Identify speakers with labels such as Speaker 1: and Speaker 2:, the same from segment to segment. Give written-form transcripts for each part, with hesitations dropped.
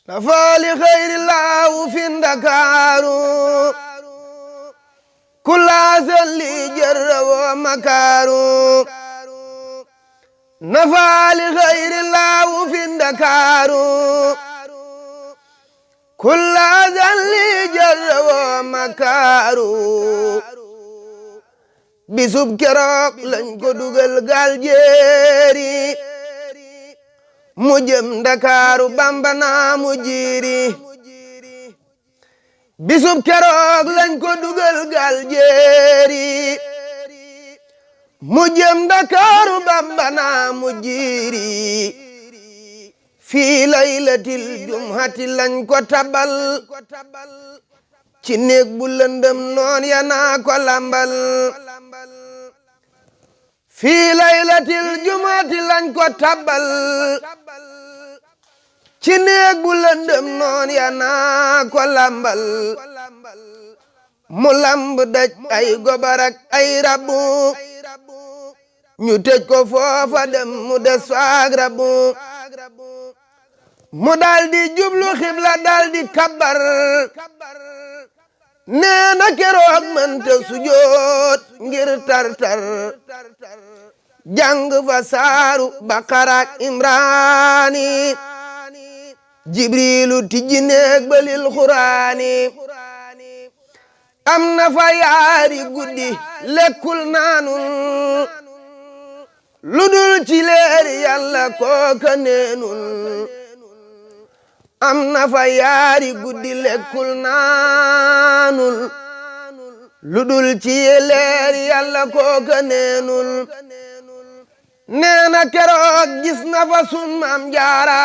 Speaker 1: nafaali xayrillahu fi ndakaaru kulaasan li jarra wa makaaru nafaali xayrillahu fi ndakaaru kulaasan li jarra wa makaaru bisub keroog lañ ko dugal gaal jeeri mu jëm Ndakaaru Bamba naa mu jiiri bisub keroog lañ ko dugal gaal jeeri mu jëm Ndakaaru Bamba naa mu jiiri fii laylatil jumhati lañ ko tabal ci néeg bu lëndëm noon ya naa ko lambal fii laylatil jumhati lañ ko tabal ci néeg bu lëndëm noon ya naa ko lambal mu lamb daj ay gobarak ay rabu ñu tëj ko foofa dem mu des faak rabu mu daldi jublu xibla daldi kabbar nee na keroog mënta sujoot ngir tartar jàng fa saaru Baqara ak Imraani Jibriilu tijji neeg balil Quraani am na fa yaari guddi lekkul naanul lu dul ci leeri Yàlla kooka neenul am na fa yaari guddi lekkul naanul lu dul ci leeri Yàlla kooka neenul nee na keroog gis na fa sun Maam Jaara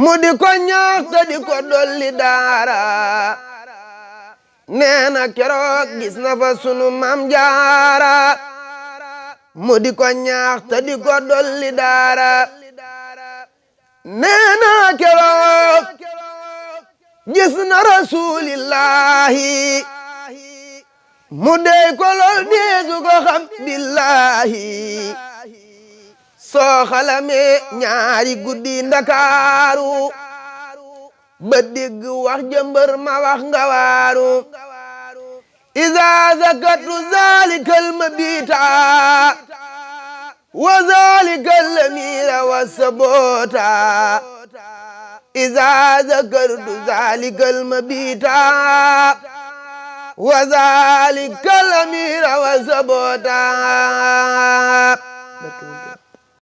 Speaker 1: mu di ko ñaax te di ko dolli daara nee na keroog gis na fa sunu Maam Jaara mu di ko ñaax te di ko dolli daara nee na keroog gis na rasulillahi mu dey ko lool deesu ko xam billahi soo xalamee ñaari guddi Ndakaaru ba dégg wax jëmbër ma wax nga waaru iza zakatu zalikal mabita wa zalikal lamira wa sabota iza zakartu zalikal mabita wa zalikal lamira wa sabota